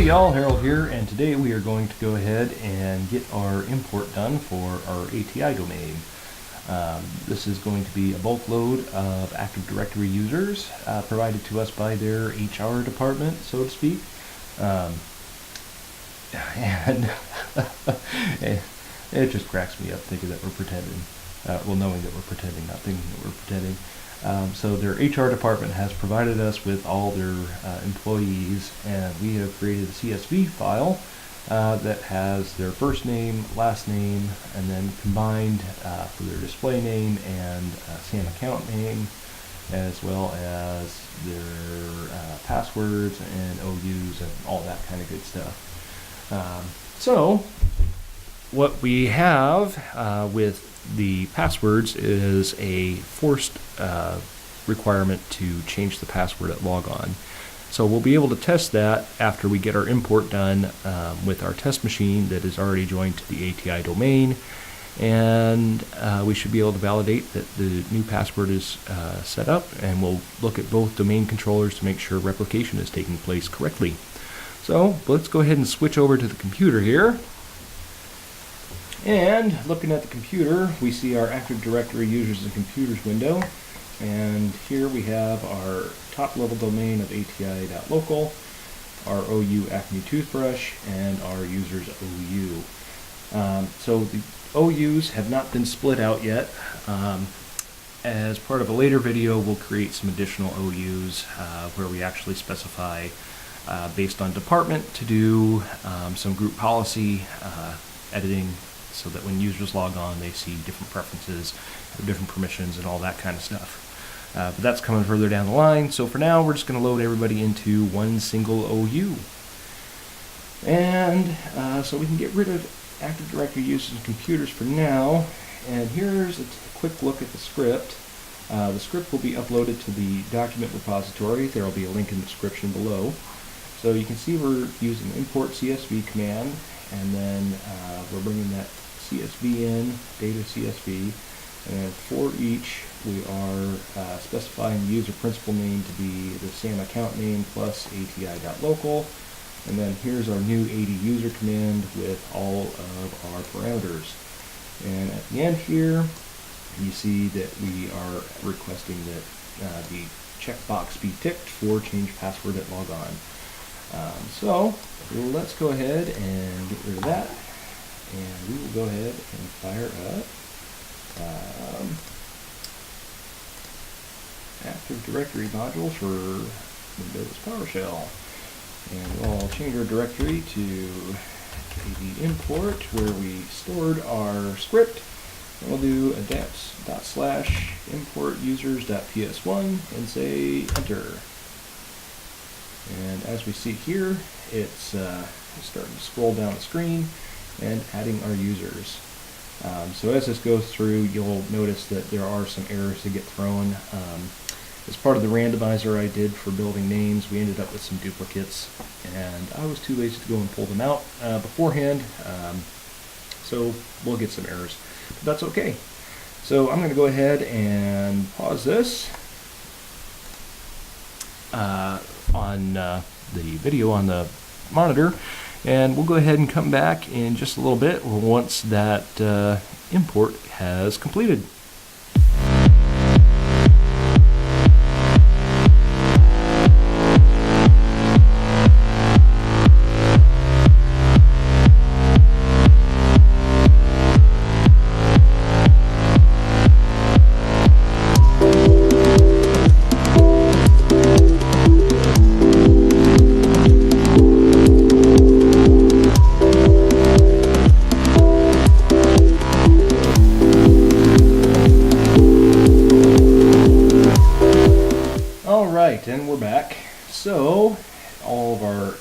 Hey y'all, Harold here, and today we are going to go ahead and get our import done for our ATI domain. This is going to be a bulk load of Active Directory users provided to us by their HR department, so to speak. And it just cracks me up thinking that we're pretending. Knowing that we're pretending, not thinking that we're pretending. So their HR department has provided us with all their employees, and we have created a CSV file that has their first name, last name, and then combined for their display name and SAM account name, as well as their passwords and OUs and all that kind of good stuff. So what we have with the passwords is a forced requirement to change the password at logon. So we'll be able to test that after we get our import done with our test machine that is already joined to the ATI domain, and we should be able to validate that the new password is set up, and we'll look at both domain controllers to make sure replication is taking place correctly. So let's go ahead and switch over to the computer here. And looking at the computer, we see our Active Directory users and computers window. And here we have our top level domain of ATI.local, our OU Acme toothbrush, and our users OU. So the OUs have not been split out yet. As part of a later video, we'll create some additional OUs where we actually specify based on department to do some group policy editing, so that when users log on, they see different preferences, different permissions, and all that kind of stuff. But that's coming further down the line. So for now, we're just going to load everybody into one single OU. And so we can get rid of Active Directory users and computers for now. And here's a quick look at the script. The script will be uploaded to the document repository. There will be a link in the description below. So you can see we're using import CSV command, and then we're bringing that CSV in, data CSV, and then for each we are specifying the user principal name to be the SAM account name plus ATI.local, and then here's our new AD user command with all of our parameters. And at the end here, you see that we are requesting that the checkbox be ticked for change password at logon. So let's go ahead and get rid of that, and we will go ahead and fire up Active Directory module for Windows PowerShell. And we'll change our directory to AD import, where we stored our script. And we'll do a /import users.ps1 and say enter. And as we see here, it's starting to scroll down the screen and adding our users. So as this goes through, you'll notice that there are some errors that get thrown. As part of the randomizer I did for building names, we ended up with some duplicates, and I was too lazy to go and pull them out beforehand. So we'll get some errors, but that's okay. So I'm going to go ahead and pause this on the video on the monitor, and we'll go ahead and come back in just a little bit once that import has completed. And we're back. So all of our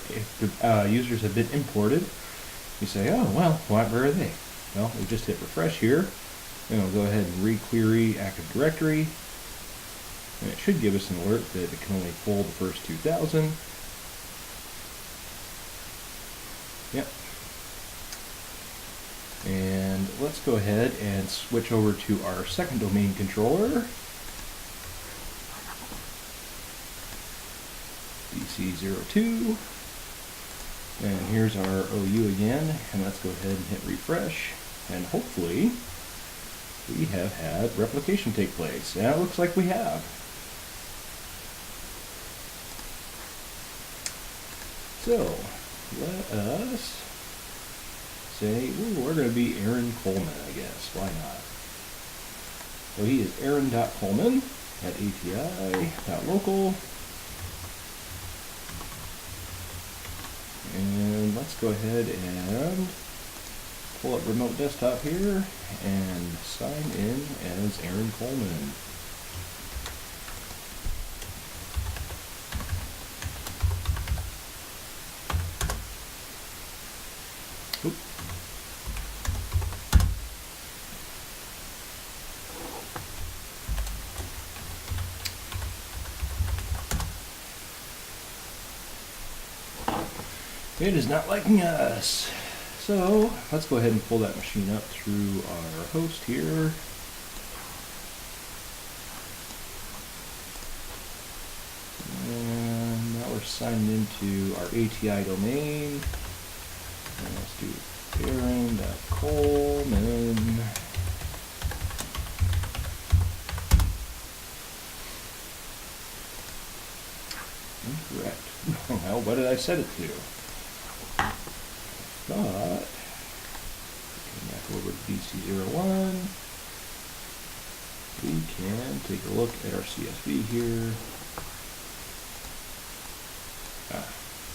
users have been imported. You say, oh well, where are they? Well, we just hit refresh here, and we'll go ahead and re-query Active Directory, and it should give us an alert that it can only pull the first 2,000. Yep. And let's go ahead and switch over to our second domain controller, BC02. And here's our OU again, and let's go ahead and hit refresh, and hopefully we have had replication take place. And it looks like we have. So let us say, ooh, we're going to be Aaron Coleman, I guess. Why not? So he is Aaron.Coleman at ATI.local. And let's go ahead and pull up remote desktop here and sign in as Aaron Coleman. Oop. It is not liking us. So let's go ahead and pull that machine up through our host here. And now we're signed into our ATI domain. And let's do Aaron.Coleman. Incorrect. Well, what did I set it to? But come back over to DC01. We can take a look at our CSV here.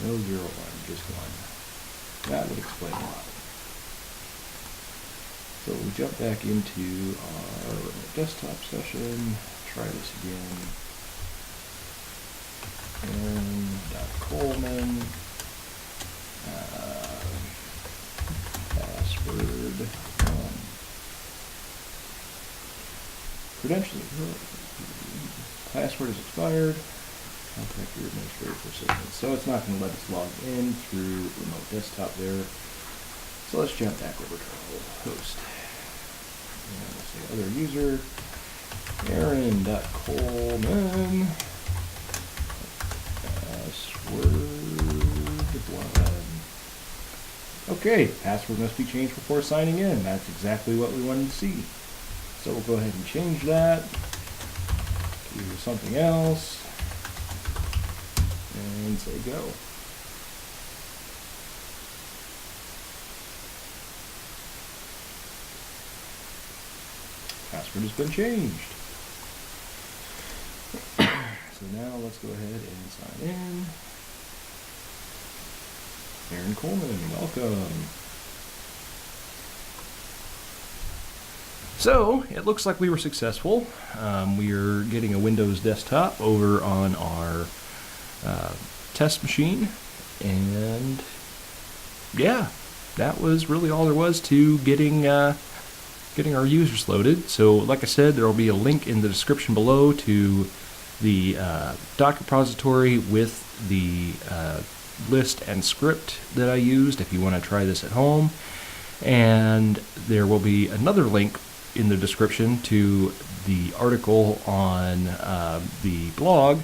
No 01, just 1. That would explain a lot. So we jump back into our desktop session. Try this again. Aaron.Coleman. Password. Credentialing. Password is expired. Contact your administrator for assistance. So it's not going to let us log in through remote desktop there. So let's jump back over to our host. And let's say other user. Aaron.Coleman. Password 1. Okay, password must be changed before signing in. That's exactly what we wanted to see. So we'll go ahead and change that to something else and say go. Password has been changed. So now let's go ahead and sign in. Aaron Coleman, welcome. So it looks like we were successful. We are getting a Windows desktop over on our test machine, and yeah, that was really all there was to getting our users loaded. So like I said, there will be a link in the description below to the Docker repository with the list and script that I used if you want to try this at home. And there will be another link in the description to the article on the blog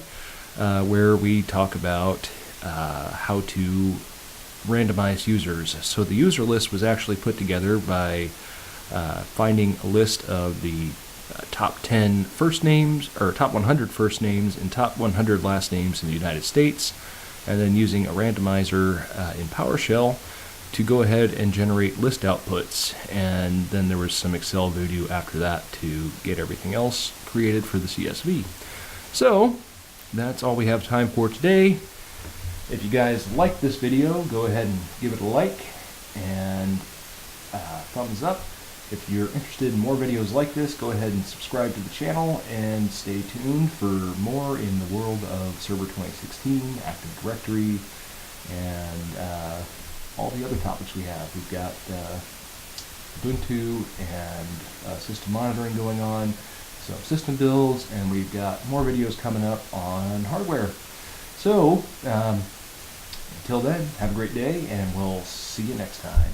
where we talk about how to randomize users. So the user list was actually put together by finding a list of the top 10 first names, or top 100 first names and top 100 last names in the United States, and then using a randomizer in PowerShell to go ahead and generate list outputs. And then there was some Excel voodoo after that to get everything else created for the CSV. So that's all we have time for today. If you guys like this video, go ahead and give it a like and thumbs up. If you're interested in more videos like this, go ahead and subscribe to the channel and stay tuned for more in the world of Server 2016, Active Directory, and all the other topics we have. We've got Ubuntu and system monitoring going on, some system builds, and we've got more videos coming up on hardware. So, until then, have a great day, and we'll see you next time.